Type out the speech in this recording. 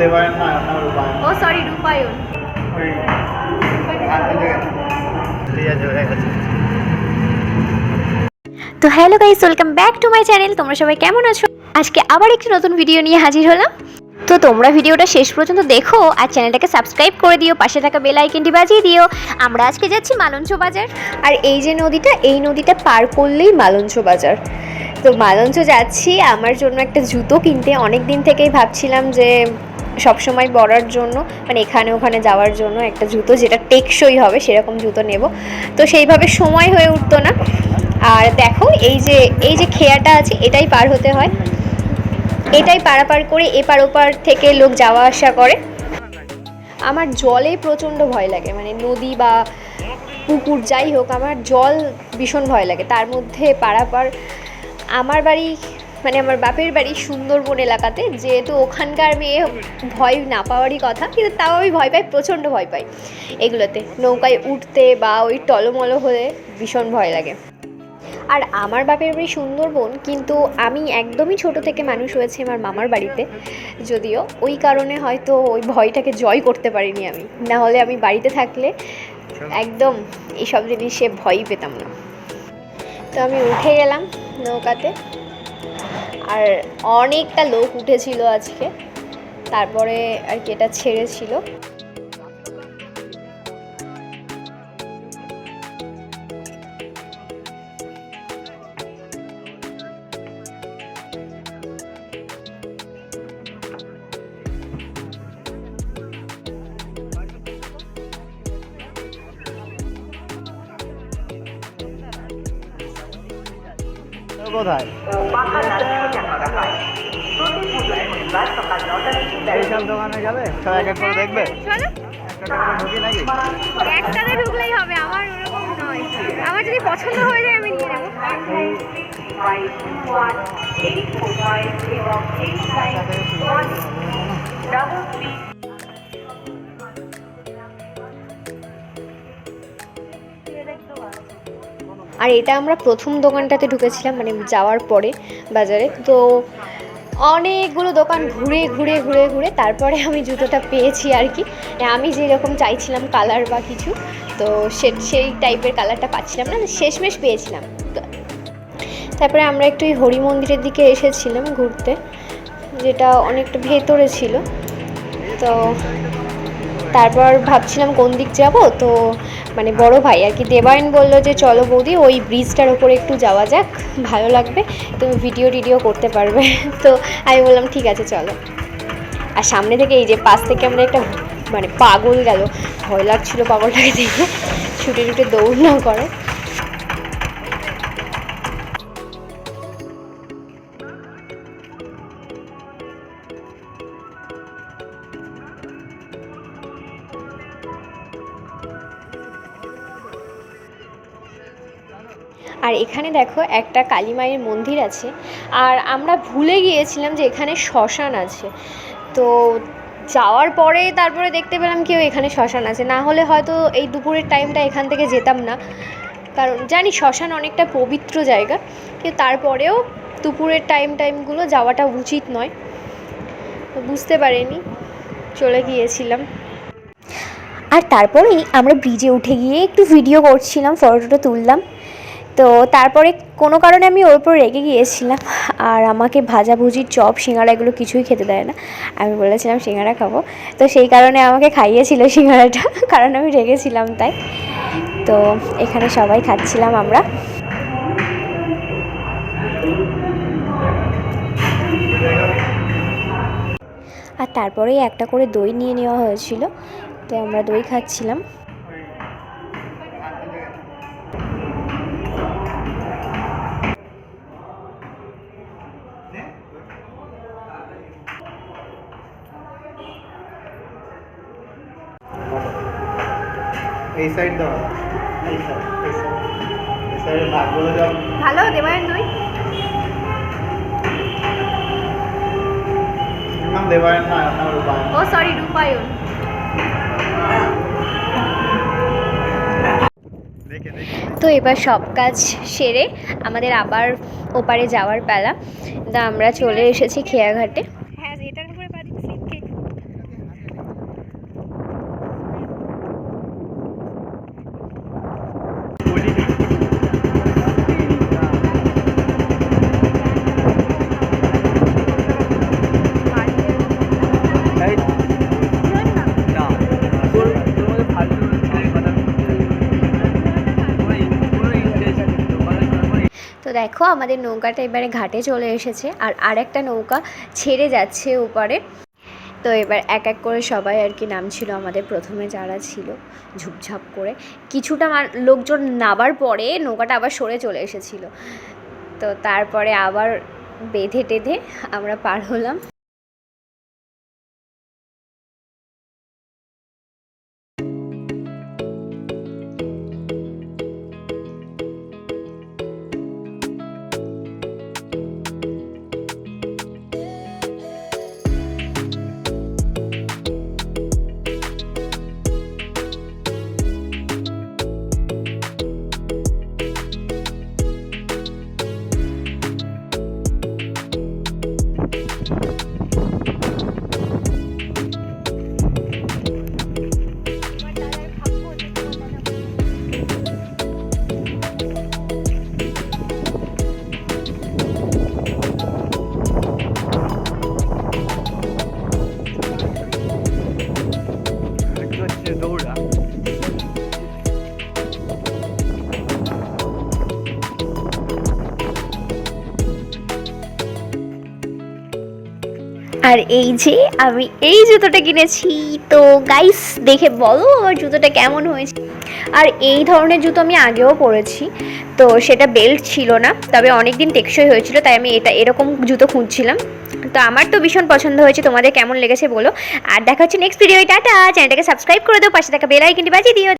দেবায়ন না, আপনার রূপায়ণ। ও সরি, রূপায়ণ। ঠিক আছে, হয়ে গেছে। তো hello guys, welcome back to my channel. তোমরা সবাই কেমন আছো? আজকে আবার একটি নতুন ভিডিও নিয়ে হাজির হলাম। তো তোমরা ভিডিওটা শেষ পর্যন্ত দেখো আর চ্যানেলটাকে সাবস্ক্রাইব করে দিও, পাশে থাকা বেল আইকনটি বাজিয়ে দিও। আমরা আজকে যাচ্ছি মালঞ্চ বাজার। আর এই যে নদীটা, এই নদীটা পার করলেই মালঞ্চ বাজার। তো মালঞ্চ যাচ্ছি আমার জন্য একটা জুতো কিনতে। অনেক দিন থেকেই ভাবছিলাম যে সবসময় পরার জন্য, মানে এখানে ওখানে যাওয়ার জন্য একটা জুতো যেটা টেকসই হবে সেরকম জুতো নেব। তো সেইভাবে সময় হয়ে উঠতো না। আর দেখো এই যে খেয়াটা আছে, এটাই পার হতে হয়। এটাই পারাপার করে এপার ওপার থেকে লোক যাওয়া আসা করে। আমার জলে প্রচণ্ড ভয় লাগে, মানে নদী বা পুকুর যাই হোক, আমার জল ভীষণ ভয় লাগে। তার মধ্যে পারাপার, আমার বাড়ি মানে আমার বাপের বাড়ি সুন্দরবন এলাকাতে, যেহেতু ওখানকার মেয়ে ভয় না পাওয়ারই কথা, কিন্তু তাও আমি ভয় পাই, প্রচণ্ড ভয় পাই এগুলোতে। নৌকায় উঠতে বা ওই টলমলো হলে ভীষণ ভয় লাগে। আর আমার বাপের বাড়ি সুন্দরবন, কিন্তু আমি একদমই ছোট থেকে মানুষ হয়েছি আমার মামার বাড়িতে। যদিও ওই কারণে হয়তো ওই ভয়টাকে জয় করতে পারিনি আমি, না হলে আমি বাড়িতে থাকলে একদম এইসব জিনিসে ভয়ই পেতাম না। তো আমি উঠে গেলাম নৌকাতে, আর অনেকটা লোক উঠেছিল আজকে। তারপরে আর কি এটা ছেড়েছিল। কোথায় এইসব দোকানে যাবে? সব এক এক করে দেখবে? ঢুকি নাকি? একটাতে ঢুকলেই হবে, আমার ওরকম নয়। আমার যদি পছন্দ হয়ে যায় আমি নিয়ে নেবো। আর এটা আমরা প্রথম দোকানটাতে ঢুকেছিলাম, মানে যাওয়ার পরে বাজারে। তো অনেকগুলো দোকান ঘুরে ঘুরে ঘুরে ঘুরে তারপরে আমি জুতোটা পেয়েছি আর কি। আমি যেরকম চাইছিলাম কালার বা কিছু, তো সেই টাইপের কালারটা পাচ্ছিলাম না, শেষমেশ পেয়েছিলাম। তারপরে আমরা একটু ওই হরি মন্দিরের দিকে এসেছিলাম ঘুরতে, যেটা অনেকটা ভেতরে ছিল। তো তারপর ভাবছিলাম কোন দিক যাব। তো মানে বড় ভাই আর কি দেবায়ন বললো যে চলো বৌদি ওই ব্রিজটার ওপরে একটু যাওয়া যাক, ভালো লাগবে, তুমি ভিডিও করতে পারবে। তো আমি বললাম ঠিক আছে চলো। আর সামনে থেকে এই যে পাশ থেকে আমরা একটা মানে পাগল গেল, ভয় লাগছিল পাগলটাকে দেখে, ছুটে ছুটে দৌড় না করে। আর এখানে দেখো একটা কালী মায়ের মন্দির আছে। আর আমরা ভুলে গিয়েছিলাম যে এখানে শ্মশান আছে। তো যাওয়ার পরে তারপরে দেখতে পেলাম কেউ এখানে শ্মশান আছে, না হলে হয়তো এই দুপুরের টাইমটা এখান থেকে যেতাম না। কারণ জানি শ্মশান অনেকটা পবিত্র জায়গা, কিন্তু তারপরেও দুপুরের টাইমগুলো যাওয়াটা উচিত নয়। বুঝতে পারিনি, চলে গিয়েছিলাম। আর তারপরেই আমরা ব্রিজে উঠে গিয়ে একটু ভিডিও করছিলাম, ফটোটা তুললাম। তো তারপরে কোনো কারণে আমি ওর উপর রেগে গিয়েছিলাম, আর আমাকে ভাজাভুজি চপ সিঙ্গাড়া এগুলো কিছুই খেতে দেয় না। আমি বলেছিলাম সিঙ্গাড়া খাবো, তো সেই কারণে আমাকে খাইয়েছিল সিঙ্গাড়াটা, কারণ আমি রেগেছিলাম তাই। তো এখানে সবাই খাচ্ছিলাম আমরা। আর তারপরেই একটা করে দই নিয়ে নেওয়া হয়েছিল, তো আমরা দই খাচ্ছিলাম। এই সাইড দাও, এই সাইড ভাগ বলে যাও। ভালো দেবায়ন দই। নাম দেবায়ন না, আপনার রূপায়ণ। ও সরি, রূপায়ণ। তো এবার সব কাজ সেরে আমাদের আবার ওপারে যাওয়ার পালা। তা আমরা চলে এসেছি খেয়াঘাটে। হ্যাঁ, এটার উপরে দেখো আমাদের নৌকাটা এবারে ঘাটে চলে এসেছে, আর আরেকটা নৌকা ছেড়ে যাচ্ছে ওপারে। তো এবার এক এক করে সবাই আর কি নামছিল। আমাদের প্রথমে যারা ছিল ঝুপঝাপ করে কিছুটা লোকজন নামার পরে নৌকাটা আবার সরে চলে এসেছিল। তো তারপরে আবার বেঁধে টেঁধে আমরা পার হলাম। দৌড়া আর এই যে আমি এই জুতোটা কিনেছি। তো গাইস দেখে বলো আমার জুতোটা কেমন হয়েছে। আর এই ধরনের জুতো আমি আগেও পরেছি, তো সেটা বেল্ট ছিল না, তবে অনেক দিন টেকসই হয়েছিল, তাই আমি এরকম জুতো খুঁজছিলাম। তো আমার তো ভীষণ পছন্দ হয়েছে, তোমাদের কেমন লেগেছে বলো। আর দেখা হচ্ছে নেক্সট ভিডিও। টাটা, চ্যানেলটাকে সাবস্ক্রাইব করে দিও, পাশে থাকা বেল আইকনটি বাজিয়ে দিও।